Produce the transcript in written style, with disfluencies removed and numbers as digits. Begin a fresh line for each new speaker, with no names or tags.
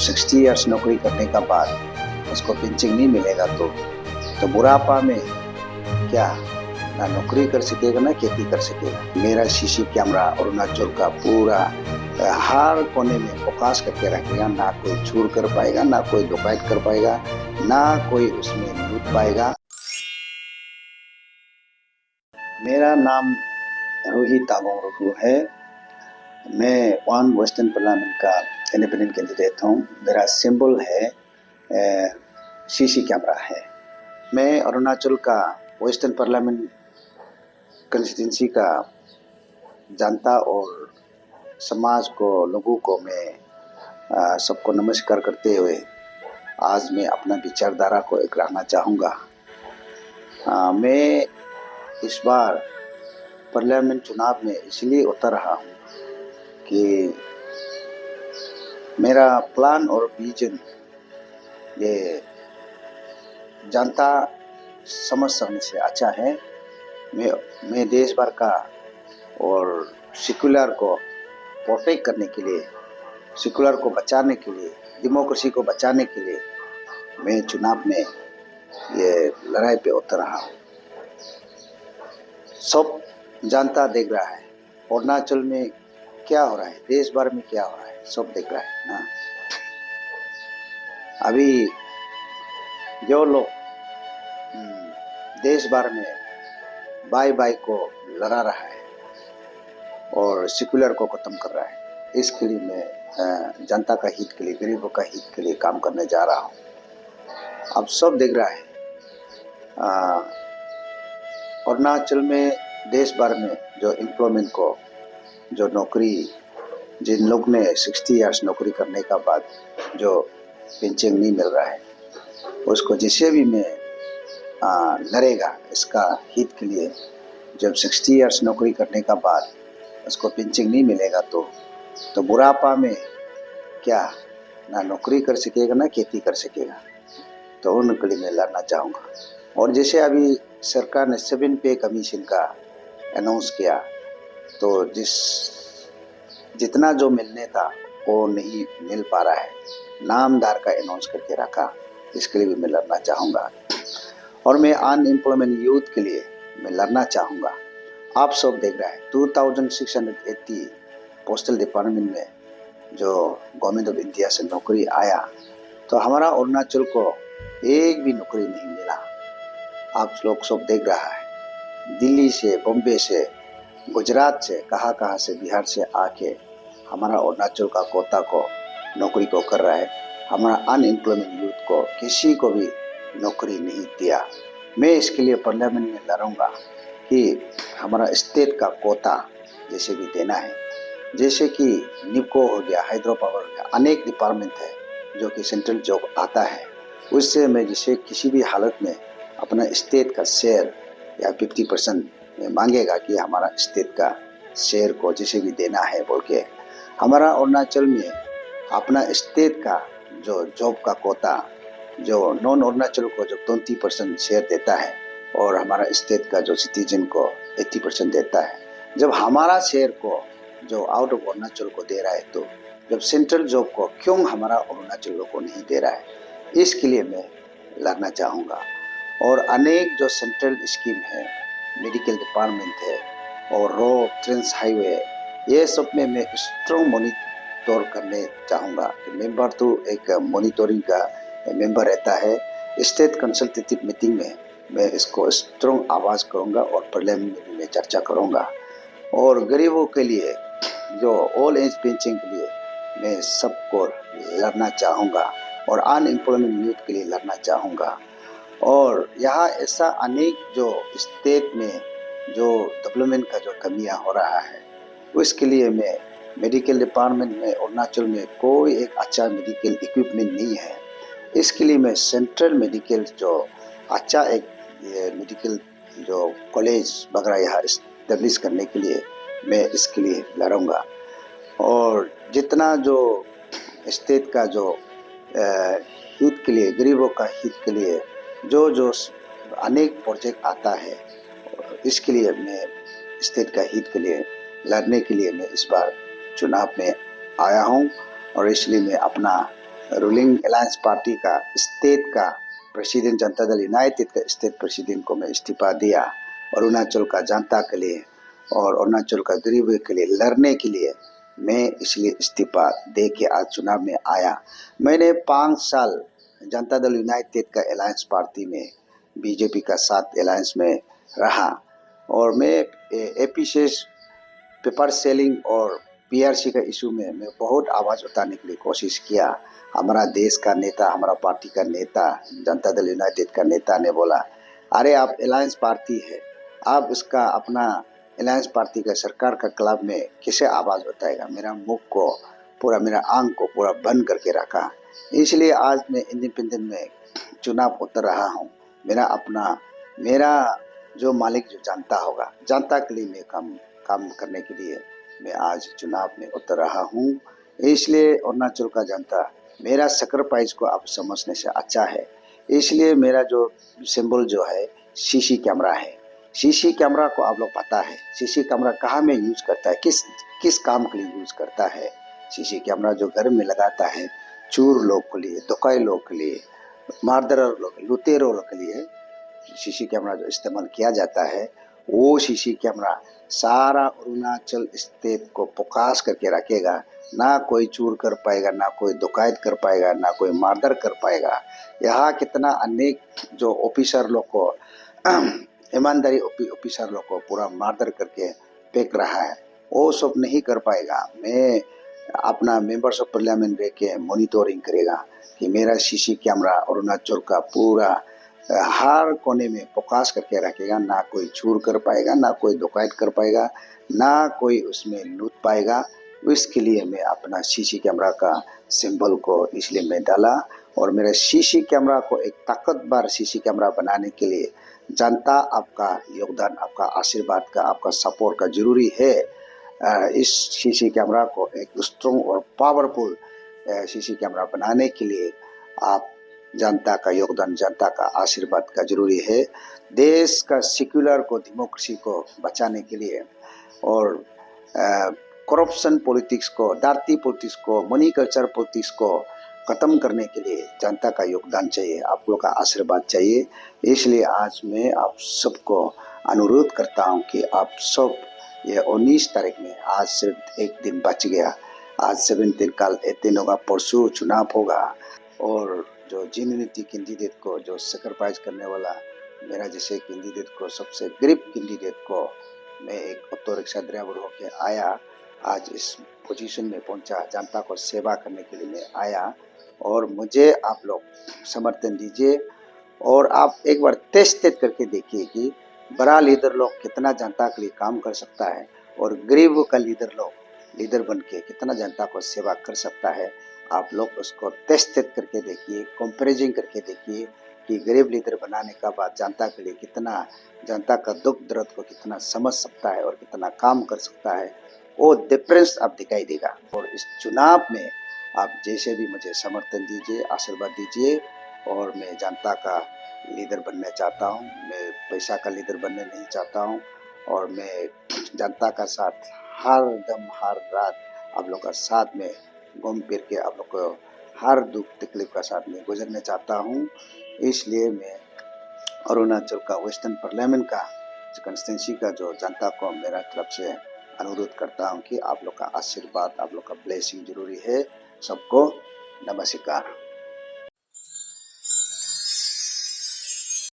60 years नौकरी करने का बाद उसको पेंशन नहीं मिलेगा तो बुढ़ापा में क्या ना नौकरी कर सकेगा ना खेती कर सकेगा। मेरा सीसी कैमरा अरुणाचल का पूरा हर कोने में फोकस करके रखेगा, ना कोई चोर कर पाएगा, ना कोई डकैत कर पाएगा, ना कोई उसमें लूट पाएगा। मेरा नाम रोहित ताबोंग रुकू है। मैं वन वेस्टर्न पार्लियामेंट का इंडिपेंडेंट कैंडिडेट हूँ। मेरा सिंबल है सीसी कैमरा है। मैं अरुणाचल का वेस्टर्न पार्लियामेंट कंस्टिट्यूंसी का जनता और समाज को लोगों को मैं सबको नमस्कार करते हुए आज मैं अपना विचारधारा को एक रखना चाहूँगा। मैं इस बार पार्लियामेंट चुनाव में इसलिए उतर रहा हूँ कि मेरा प्लान और विजन ये जनता समझ सकने से अच्छा है। मैं देश भर का और सेकुलर को प्रोटेक्ट करने के लिए, सेकुलर को बचाने के लिए, डेमोक्रेसी को बचाने के लिए मैं चुनाव में ये लड़ाई पे उतर रहा हूँ। सब जनता देख रहा है अरुणाचल में क्या हो रहा है, देश भर में क्या हो रहा है, सब देख रहा है ना। अभी जो लोग देश भर में भाई भाई को लड़ा रहा है और सेकुलर को खत्म कर रहा है, इसके लिए मैं जनता का हित के लिए, गरीबों का हित के लिए काम करने जा रहा हूँ। अब सब देख रहा है अरुणाचल में देश भर में जो एम्प्लॉयमेंट को, जो नौकरी, जिन लोग ने 60 ईयर्स नौकरी करने का बाद जो पेंशन नहीं मिल रहा है, उसको जिसे भी मैं लड़ेगा इसका हित के लिए। जब 60 ईयर्स नौकरी करने का बाद उसको पेंशन नहीं मिलेगा तो बुढ़ापा में क्या ना नौकरी कर सकेगा ना खेती कर सकेगा, तो उनके लिए मैं लड़ना चाहूँगा। और जैसे अभी सरकार ने 7 पे कमीशन का अनाउंस किया, तो जितना जो मिलने था वो नहीं मिल पा रहा है, नामदार का अनाउंस करके रखा, इसके लिए भी मैं लड़ना चाहूँगा। और मैं अनएम्प्लॉयमेंट यूथ के लिए मैं लड़ना चाहूँगा। आप सब देख रहा है 2680 पोस्टल डिपार्टमेंट में जो गवर्नमेंट ऑफ इंडिया से नौकरी आया, तो हमारा अरुणाचल को एक भी नौकरी नहीं मिला। आप लोग सब देख रहा है, दिल्ली से, बॉम्बे से, गुजरात से, कहाँ से, बिहार से आके हमारा अरुणाचल का कोटा को नौकरी को कर रहा है। हमारा अनएम्प्लॉयमेंट यूथ को किसी को भी नौकरी नहीं दिया। मैं इसके लिए पार्लियामेंट में लड़ूंगा कि हमारा स्टेट का कोटा जैसे भी देना है। जैसे कि निपको हो गया, हाइड्रो पावर हो गया, अनेक डिपार्टमेंट है जो कि सेंट्रल जॉब आता है, उससे मैं जिसे किसी भी हालत में अपना स्टेट का शेयर या 50% मांगेगा कि हमारा स्टेट का शेयर को जिसे भी देना है बोल के। हमारा अरुणाचल में अपना स्टेट का जो जॉब का कोटा, जो नॉन अरुणाचल को जो 20% शेयर देता है और हमारा स्टेट का जो सिटीजन को 80% देता है, जब हमारा शेयर को जो आउट ऑफ अरुणाचल को दे रहा है, तो जब सेंट्रल जॉब को क्यों हमारा अरुणाचल को नहीं दे रहा है, इसके लिए मैं लड़ना चाहूँगा। और अनेक जो सेंट्रल स्कीम है, मेडिकल डिपार्टमेंट है और रोड, ट्रेन्स, हाईवे, ये सब में मैं स्ट्रॉन्ग मॉनिटर करने चाहूँगा। मेंबर तो एक मॉनिटरिंग का मेंबर रहता है। स्टेट कंसल्टेटिव मीटिंग में मैं इसको स्ट्रॉन्ग आवाज़ करूँगा और पार्लियामेंट में भी मैं चर्चा करूँगा। और गरीबों के लिए जो ओल्ड एज पेंशन के लिए मैं सबको लड़ना चाहूँगा और अनएम्प्लॉयमेंट यूथ के लिए लड़ना चाहूँगा। और यहाँ ऐसा अनेक जो स्टेट में जो डेवलपमेंट का जो कमियाँ हो रहा है, उसके लिए मैं मेडिकल डिपार्टमेंट में अरुणाचल में कोई एक अच्छा मेडिकल इक्विपमेंट नहीं है, इसके लिए मैं सेंट्रल मेडिकल जो अच्छा एक मेडिकल जो कॉलेज वगैरह यहाँ इस्टेब्लिश करने के लिए मैं इसके लिए लड़ूंगा। और जितना जो स्टेट का जो हित के लिए, गरीबों का हित के लिए जो अनेक प्रोजेक्ट आता है, इसके लिए मैं स्टेट का हित के लिए लड़ने के लिए मैं इस बार चुनाव में आया हूँ। और इसलिए मैं अपना रूलिंग अलायंस पार्टी का स्टेट का प्रेसिडेंट, जनता दल यूनाइटेड का स्टेट प्रेसिडेंट को मैं इस्तीफा दिया अरुणाचल का जनता के लिए और अरुणाचल का गरीबों के लिए लड़ने के लिए। मैं इसलिए इस्तीफा दे के आज चुनाव में आया। मैंने 5 साल जनता दल यूनाइटेड का अलायंस पार्टी में बीजेपी का साथ अलायंस में रहा और मैं एपीसेस पेपर सेलिंग और पीआरसी का इशू में मैं बहुत आवाज़ उठाने के लिए कोशिश किया। हमारा देश का नेता, हमारा पार्टी का नेता, जनता दल यूनाइटेड का नेता ने बोला, अरे आप अलायंस पार्टी है, आप इसका अपना अलायंस पार्टी का सरकार का क्लब में कैसे आवाज़ उठाएगा। मेरा मुख को पूरा, मेरा आंख को पूरा बंद करके रखा। इसलिए आज मैं इंडिपेंडेंट में चुनाव उतर रहा हूँ। मेरा जो मालिक जो जनता होगा, जनता के लिए मैं काम करने के लिए मैं आज चुनाव में उतर रहा हूँ। इसलिए अरुणाचल का जनता मेरा सैक्रिफाइस को आप समझने से अच्छा है। इसलिए मेरा जो सिंबल जो है सीसी कैमरा है। सीसी कैमरा को आप लोग पता है सीसी कैमरा कहाँ में यूज करता है, किस काम के लिए यूज करता है। सीसी कैमरा जो घर में लगाता है चोर लोग के लिए, दुकाई लोग के लिए, मारदर लोग, लुटेरों लोग के लिए सीसी कैमरा जो इस्तेमाल किया जाता है, वो सीसी कैमरा सारा अरुणाचल स्टेट को फोकस करके रखेगा। ना कोई चोर कर पाएगा, ना कोई डकैत कर पाएगा, ना कोई मारधर कर पाएगा। यहाँ कितना अनेक जो ऑफिसर लोग को ईमानदारी ऑफिसर लोग को पूरा मारधर करके फेंक रहा है, वो सब नहीं कर पाएगा। मैं अपना मेंबर्स ऑफ पार्लियामेंट रह के मॉनिटरिंग करेगा कि मेरा सीसी कैमरा अरुणाचल का पूरा हर कोने में फोकस करके रखेगा। ना कोई चोर कर पाएगा, ना कोई डकैत कर पाएगा, ना कोई उसमें लूट पाएगा। इसके लिए मैं अपना सीसी कैमरा का सिंबल को इसलिए मैं डाला और मेरे सीसी कैमरा को एक ताकतवर सीसी कैमरा बनाने के लिए जनता आपका योगदान, आपका आशीर्वाद का, आपका सपोर्ट का जरूरी है। इस सीसी कैमरा को एक स्ट्रॉन्ग और पावरफुल सीसी कैमरा बनाने के लिए आप जनता का योगदान, जनता का आशीर्वाद का जरूरी है। देश का सेक्युलर को, डेमोक्रेसी को बचाने के लिए और करप्शन पॉलिटिक्स को, डार्टी पॉलिटिक्स को, मनी कल्चर पॉलिटिक्स को खत्म करने के लिए जनता का योगदान चाहिए, आप लोग का आशीर्वाद चाहिए। इसलिए आज मैं आप सबको अनुरोध करता हूं कि आप सब ये 19 तारीख में, आज सिर्फ एक दिन बच गया, आज 17 कल 18 होगा, परसों चुनाव होगा और जो जेन्युइनिटी कैंडिडेट को, जो सैक्रिफाइस करने वाला मेरा जैसे कैंडिडेट को, सबसे गरीब कैंडिडेट को मैं एक ऑटो रिक्शा ड्राइवर होकर आया, आज इस पोजीशन में पहुंचा, जनता को सेवा करने के लिए मैं आया और मुझे आप लोग समर्थन दीजिए और आप एक बार टेस्ट करके देखिए कि बड़ा लीडर लोग कितना जनता के लिए काम कर सकता है और गरीब का लीडर बन के कितना जनता को सेवा कर सकता है। आप लोग उसको टेस्ट करके देखिए, कंपैरिजन करके देखिए कि गरीब लीडर बनाने का बाद जनता के लिए कितना, जनता का दुख दर्द को कितना समझ सकता है और कितना काम कर सकता है, वो डिफरेंस आप दिखाई देगा। और इस चुनाव में आप जैसे भी मुझे समर्थन दीजिए, आशीर्वाद दीजिए और मैं जनता का लीडर बनना चाहता हूँ। मैं पैसा का लीडर बनने नहीं चाहता हूँ और मैं जनता का साथ हर दम हर रात आप लोग का साथ में घूम फिर के आप लोग को हर दुख तकलीफ का साथ में गुजरना चाहता हूँ। इसलिए मैं अरुणाचल का वेस्टर्न पार्लियामेंट का कंस्टिट्यूंसी का जो जनता को मेरा तरफ से अनुरोध करता हूँ कि आप लोग का आशीर्वाद, आप लोग का ब्लेसिंग जरूरी है। सबको नमस्कार।